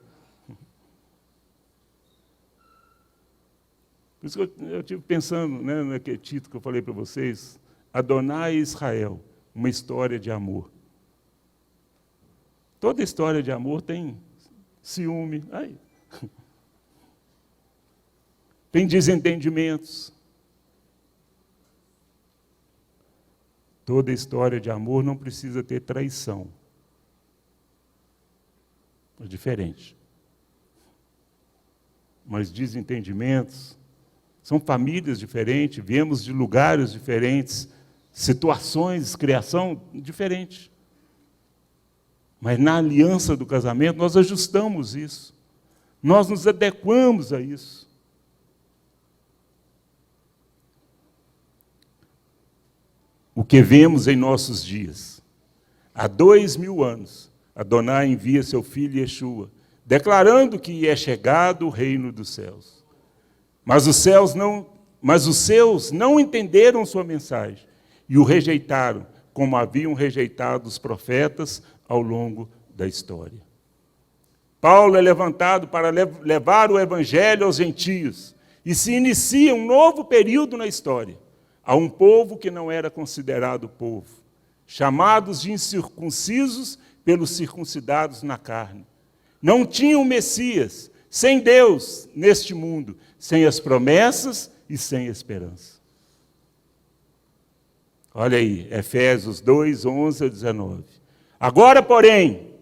Por isso que eu estive pensando, né, naquele título que eu falei para vocês, Adonai Israel, uma história de amor. Toda história de amor tem ciúme, tem desentendimentos. Toda história de amor não precisa ter traição. É diferente. Mas desentendimentos, são famílias diferentes, viemos de lugares diferentes, situações, criação diferente. Mas na aliança do casamento, nós ajustamos isso. Nós nos adequamos a isso. O que vemos em nossos dias. Há 2000 anos, Adonai envia seu filho Yeshua, declarando que é chegado o reino dos céus. Mas os seus não entenderam sua mensagem e o rejeitaram, como haviam rejeitado os profetas ao longo da história. Paulo é levantado para levar o evangelho aos gentios e se inicia um novo período na história. A um povo que não era considerado povo, chamados de incircuncisos pelos circuncidados na carne. Não tinham Messias, sem Deus neste mundo, sem as promessas e sem esperança. Olha aí, Efésios 2, 11 a 19. Agora, porém,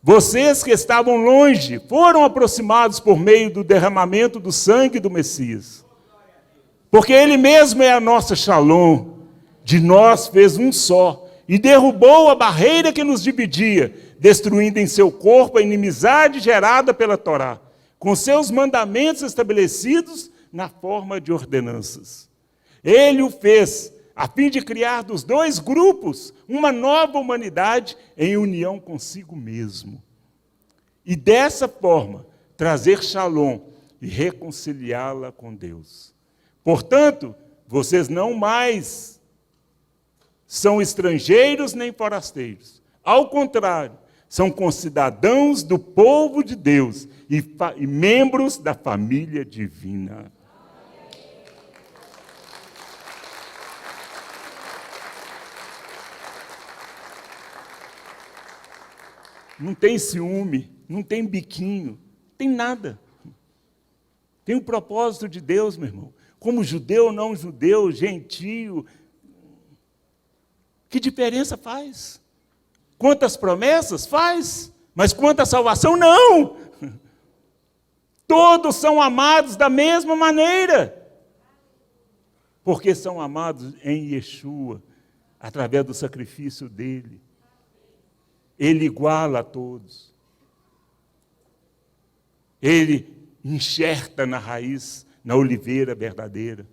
vocês que estavam longe foram aproximados por meio do derramamento do sangue do Messias. Porque ele mesmo é a nossa Shalom, de nós fez um só, e derrubou a barreira que nos dividia, destruindo em seu corpo a inimizade gerada pela Torá, com seus mandamentos estabelecidos na forma de ordenanças. Ele o fez a fim de criar dos dois grupos uma nova humanidade em união consigo mesmo. E dessa forma, trazer Shalom e reconciliá-la com Deus. Portanto, vocês não mais são estrangeiros nem forasteiros. Ao contrário, são concidadãos do povo de Deus e membros da família divina. não tem ciúme, não tem biquinho, não tem nada. Tem o propósito de Deus, meu irmão. Como judeu, não judeu, gentio. Que diferença faz? Quantas promessas? Faz. Mas quanta salvação? Não! Todos são amados da mesma maneira. Porque são amados em Yeshua, através do sacrifício dele. Ele iguala a todos. Ele enxerta na raiz, na oliveira verdadeira.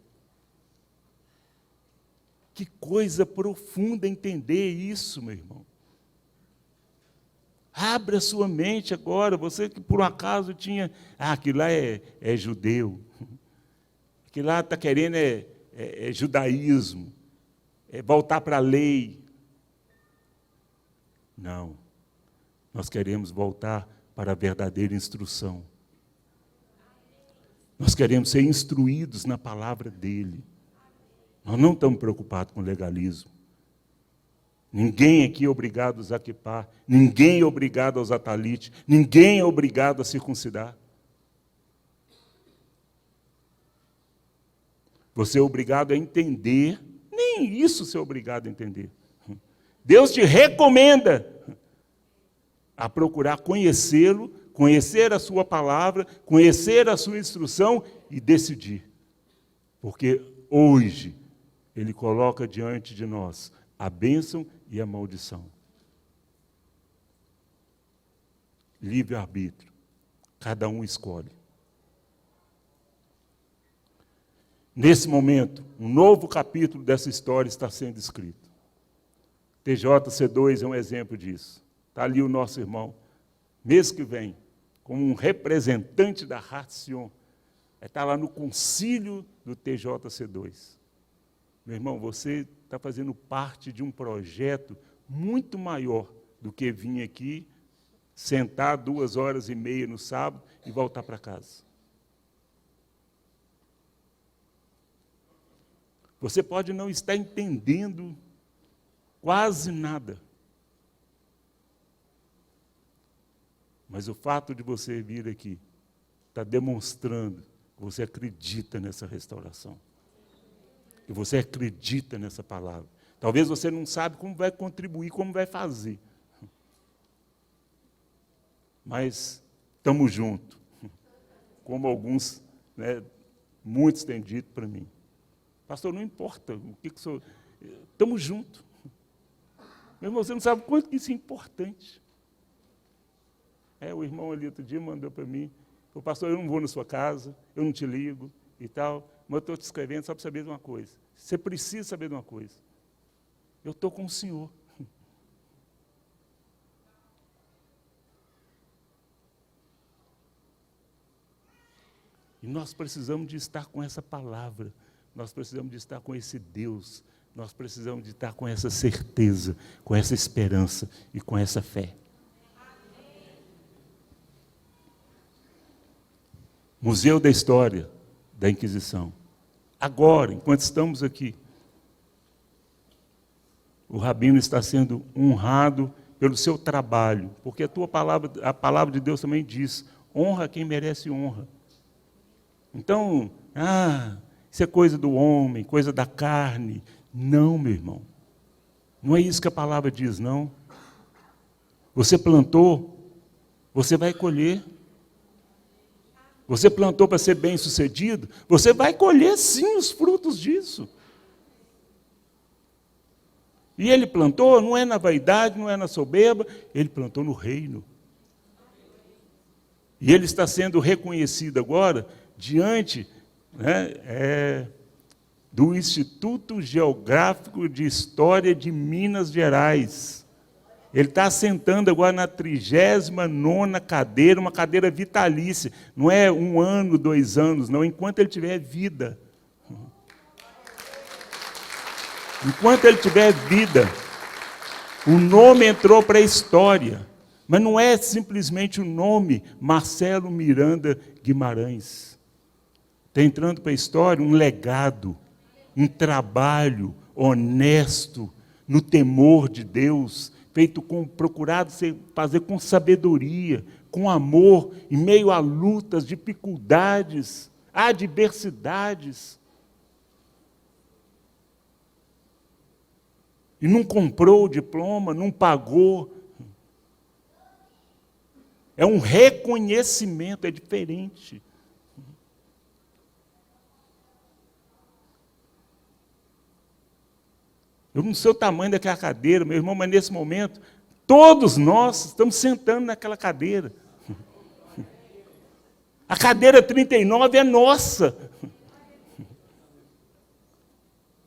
Que coisa profunda entender isso, meu irmão. Abra sua mente agora, você que por um acaso tinha, aquilo lá é judeu, aquilo lá está querendo é judaísmo, é voltar para a lei. Não, nós queremos voltar para a verdadeira instrução. Nós queremos ser instruídos na palavra dele. Nós não estamos preocupados com legalismo. Ninguém aqui é obrigado a usar quipá, ninguém é obrigado a usar talite, ninguém é obrigado a circuncidar. Você é obrigado a entender, nem isso você é obrigado a entender. Deus te recomenda a procurar conhecê-lo, conhecer a sua palavra, conhecer a sua instrução e decidir. Porque hoje ele coloca diante de nós a bênção e a maldição. Livre-arbítrio. Cada um escolhe. Nesse momento, um novo capítulo dessa história está sendo escrito. TJC2 é um exemplo disso. Está ali o nosso irmão, mês que vem, como um representante da Hatsion, está lá no concílio do TJC2. Meu irmão, você está fazendo parte de um projeto muito maior do que vir aqui, sentar 2h30 no sábado e voltar para casa. Você pode não estar entendendo quase nada. Mas o fato de você vir aqui está demonstrando que você acredita nessa restauração. Que você acredita nessa palavra. Talvez você não sabe como vai contribuir, como vai fazer. Mas estamos juntos. Como alguns, muitos têm dito para mim. Pastor, não importa o que sou. Estamos juntos. Meu irmão, você não sabe quanto que isso é importante. O irmão ali outro dia mandou para mim, falou, pastor, eu não vou na sua casa, eu não te ligo e tal, mas eu estou te escrevendo só para saber de uma coisa. Você precisa saber de uma coisa. Eu estou com o Senhor. E nós precisamos de estar com essa palavra, nós precisamos de estar com esse Deus, nós precisamos de estar com essa certeza, com essa esperança e com essa fé. Museu da História da Inquisição. Agora, enquanto estamos aqui, o rabino está sendo honrado pelo seu trabalho, porque a palavra de Deus também diz, honra quem merece honra. Então, isso é coisa do homem, coisa da carne. Não, meu irmão. Não é isso que a palavra diz, não. Você plantou, você vai colher. Você plantou para ser bem-sucedido, você vai colher sim os frutos disso. E ele plantou, não é na vaidade, não é na soberba, ele plantou no reino. E ele está sendo reconhecido agora diante do Instituto Geográfico de História de Minas Gerais. Ele está sentando agora na 39ª cadeira, uma cadeira vitalícia. Não é 1 ano, 2 anos, não, enquanto ele tiver vida. Enquanto ele tiver vida, o nome entrou para a história. Mas não é simplesmente o nome Marcelo Miranda Guimarães. Está entrando para a história um legado, um trabalho honesto, no temor de Deus, procurado fazer com sabedoria, com amor, em meio a lutas, dificuldades, adversidades. E não comprou o diploma, não pagou. É um reconhecimento, é diferente. Eu não sei o tamanho daquela cadeira, meu irmão, mas nesse momento, todos nós estamos sentando naquela cadeira. A cadeira 39 é nossa.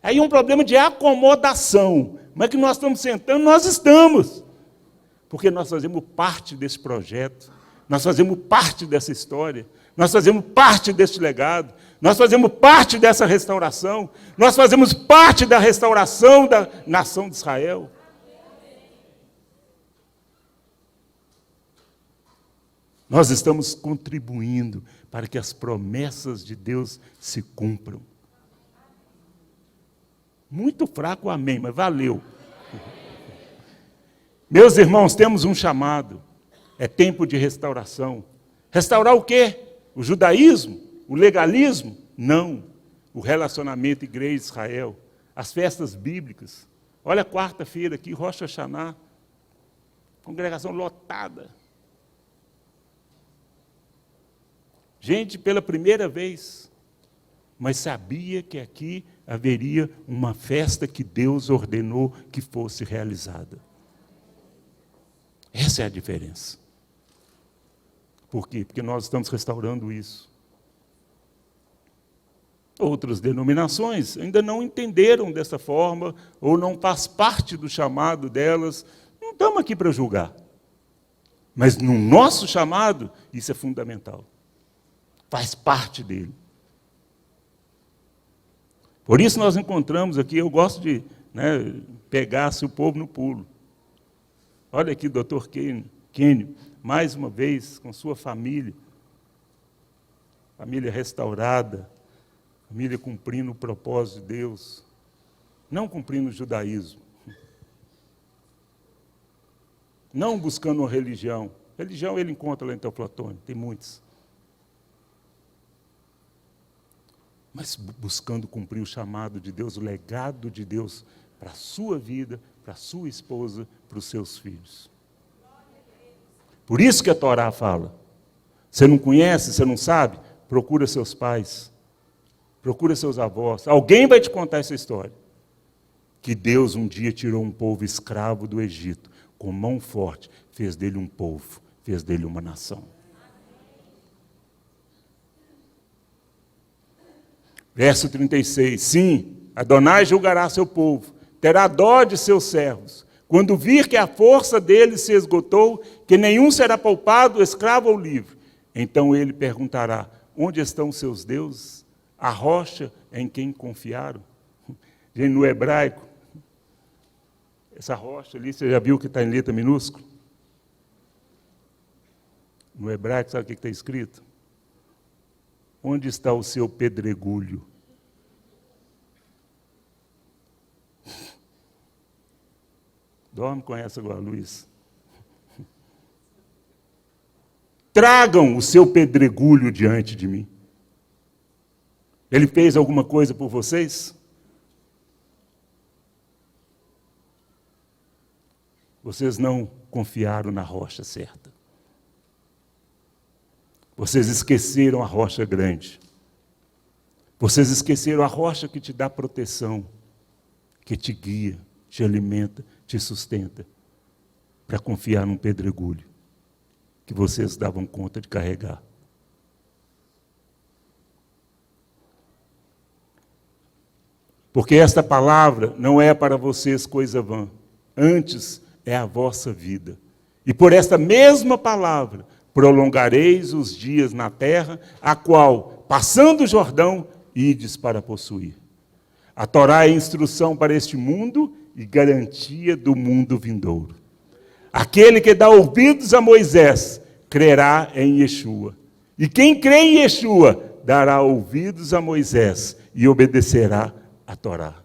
Aí é um problema de acomodação. Mas que nós estamos sentando, nós estamos. Porque nós fazemos parte desse projeto, nós fazemos parte dessa história, nós fazemos parte desse legado, nós fazemos parte dessa restauração, nós fazemos parte da restauração da nação de Israel. Nós estamos contribuindo para que as promessas de Deus se cumpram. Muito fraco, amém, mas valeu. Meus irmãos, temos um chamado. É tempo de restauração. Restaurar o quê? O judaísmo? O legalismo? Não. O relacionamento igreja-Israel. As festas bíblicas. Olha, quarta-feira aqui, Rosh Hashanah. Congregação lotada. Gente, pela primeira vez. Mas sabia que aqui haveria uma festa que Deus ordenou que fosse realizada. Essa é a diferença. Por quê? Porque nós estamos restaurando isso. Outras denominações ainda não entenderam dessa forma, ou não faz parte do chamado delas. Não estamos aqui para julgar. Mas no nosso chamado, isso é fundamental. Faz parte dele. Por isso nós encontramos aqui, eu gosto de pegar-se o povo no pulo. Olha aqui, doutor Kênio, mais uma vez, com sua família. Família restaurada, família cumprindo o propósito de Deus, não cumprindo o judaísmo. Não buscando uma religião. Religião ele encontra lá em Teoflotone, tem muitas. Mas buscando cumprir o chamado de Deus, o legado de Deus para a sua vida, para a sua esposa, para os seus filhos. Por isso que a Torá fala. Você não conhece, você não sabe? Procura seus pais, procura seus avós. Alguém vai te contar essa história. Que Deus um dia tirou um povo escravo do Egito, com mão forte, fez dele um povo, fez dele uma nação. Verso 36, sim, Adonai julgará seu povo, terá dó de seus servos, quando vir que a força deles se esgotou, que nenhum será poupado, escravo ou livre. Então ele perguntará, onde estão seus deuses? A rocha em quem confiaram? Gente, no hebraico, essa rocha ali, você já viu que está em letra minúscula? No hebraico, sabe o que está escrito? Onde está o seu pedregulho? Dorme com essa agora, Luiz. Tragam o seu pedregulho diante de mim. Ele fez alguma coisa por vocês? Vocês não confiaram na rocha certa. Vocês esqueceram a rocha grande. Vocês esqueceram a rocha que te dá proteção, que te guia, te alimenta, te sustenta, para confiar num pedregulho que vocês davam conta de carregar. Porque esta palavra não é para vocês coisa vã, antes é a vossa vida. E por esta mesma palavra, prolongareis os dias na terra, a qual, passando o Jordão, ides para possuir. A Torá é instrução para este mundo e garantia do mundo vindouro. Aquele que dá ouvidos a Moisés, crerá em Yeshua. E quem crê em Yeshua, dará ouvidos a Moisés e obedecerá a Torá.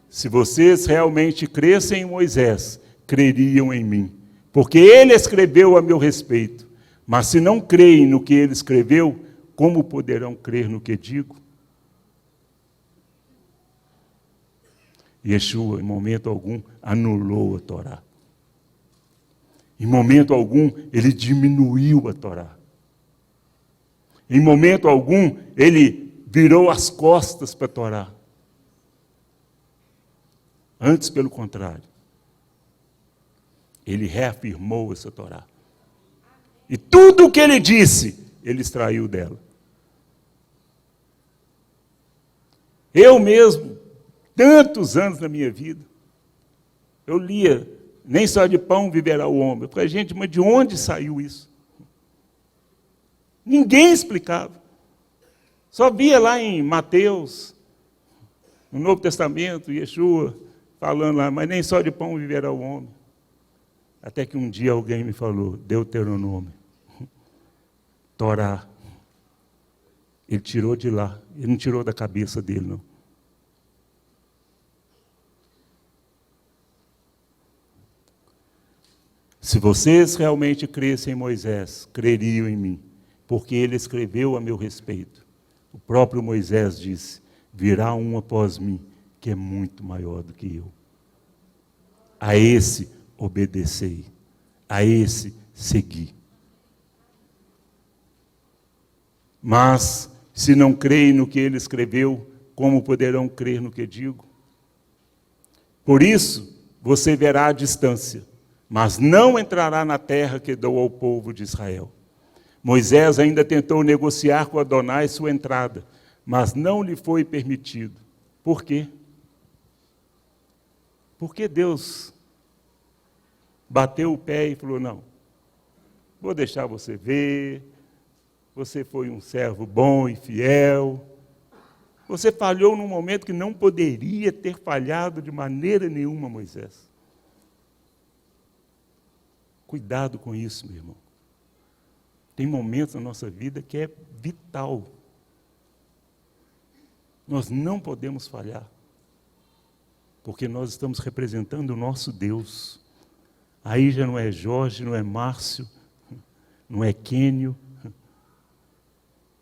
Se vocês realmente crescem em Moisés, creriam em mim, porque ele escreveu a meu respeito. Mas se não creem no que ele escreveu, como poderão crer no que digo? Yeshua, em momento algum, anulou a Torá. Em momento algum, ele diminuiu a Torá. Em momento algum, ele virou as costas para a Torá. Antes, pelo contrário, ele reafirmou essa Torá. E tudo o que ele disse, ele extraiu dela. Eu mesmo, tantos anos na minha vida, eu lia, nem só de pão viverá o homem. Eu falei, gente, mas de onde saiu isso? Ninguém explicava. Só via lá em Mateus, no Novo Testamento, Yeshua falando lá, mas nem só de pão viverá o homem. Até que um dia alguém me falou, Deuteronômio, Torá. Ele tirou de lá, ele não tirou da cabeça dele, não. Se vocês realmente crescem em Moisés, creriam em mim, porque ele escreveu a meu respeito. O próprio Moisés disse, virá um após mim, que é muito maior do que eu. A esse obedecei, a esse segui. Mas, se não creem no que ele escreveu, como poderão crer no que digo? Por isso, você verá a distância, mas não entrará na terra que dou ao povo de Israel. Moisés ainda tentou negociar com Adonai sua entrada, mas não lhe foi permitido. Por quê? Porque Deus bateu o pé e falou, não, vou deixar você ver, você foi um servo bom e fiel, você falhou num momento que não poderia ter falhado de maneira nenhuma, Moisés. Cuidado com isso, meu irmão. Tem momentos na nossa vida que é vital. Nós não podemos falhar, porque nós estamos representando o nosso Deus. Aí já não é Jorge, não é Márcio, não é Quênio,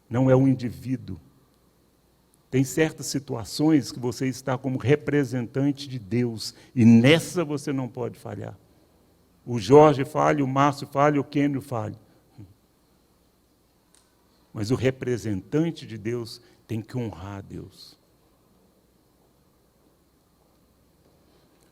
não é um indivíduo. Tem certas situações que você está como representante de Deus, e nessa você não pode falhar. O Jorge falha, o Márcio falha, o Quênio falha. Mas o representante de Deus tem que honrar a Deus.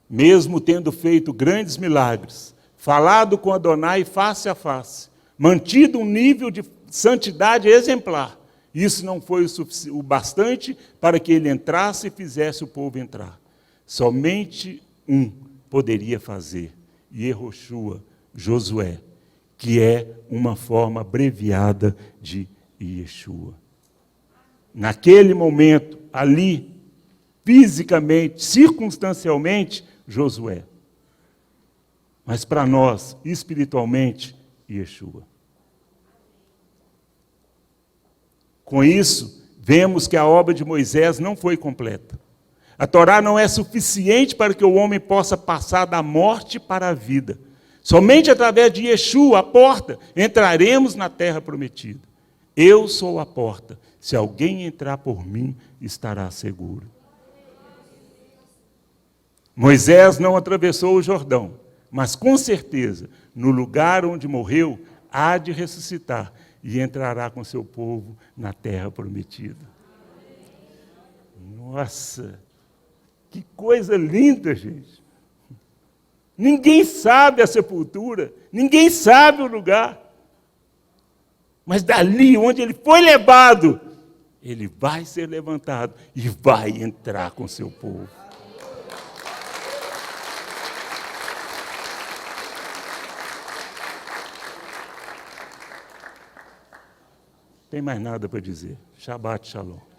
Mesmo tendo feito grandes milagres, falado com Adonai face a face, mantido um nível de santidade exemplar, isso não foi o bastante para que ele entrasse e fizesse o povo entrar. Somente um poderia fazer, Yehoshua, Josué, que é uma forma abreviada de Yeshua. Naquele momento, ali, fisicamente, circunstancialmente, Josué. Mas para nós, espiritualmente, Yeshua. Com isso, vemos que a obra de Moisés não foi completa. A Torá não é suficiente para que o homem possa passar da morte para a vida. Somente através de Yeshua, a porta, entraremos na terra prometida. Eu sou a porta. Se alguém entrar por mim, estará seguro. Moisés não atravessou o Jordão, mas com certeza, no lugar onde morreu, há de ressuscitar e entrará com seu povo na terra prometida. Nossa, que coisa linda, gente. Ninguém sabe a sepultura, ninguém sabe o lugar. Mas dali, onde ele foi levado, ele vai ser levantado e vai entrar com seu povo. Tem mais nada para dizer. Shabbat Shalom.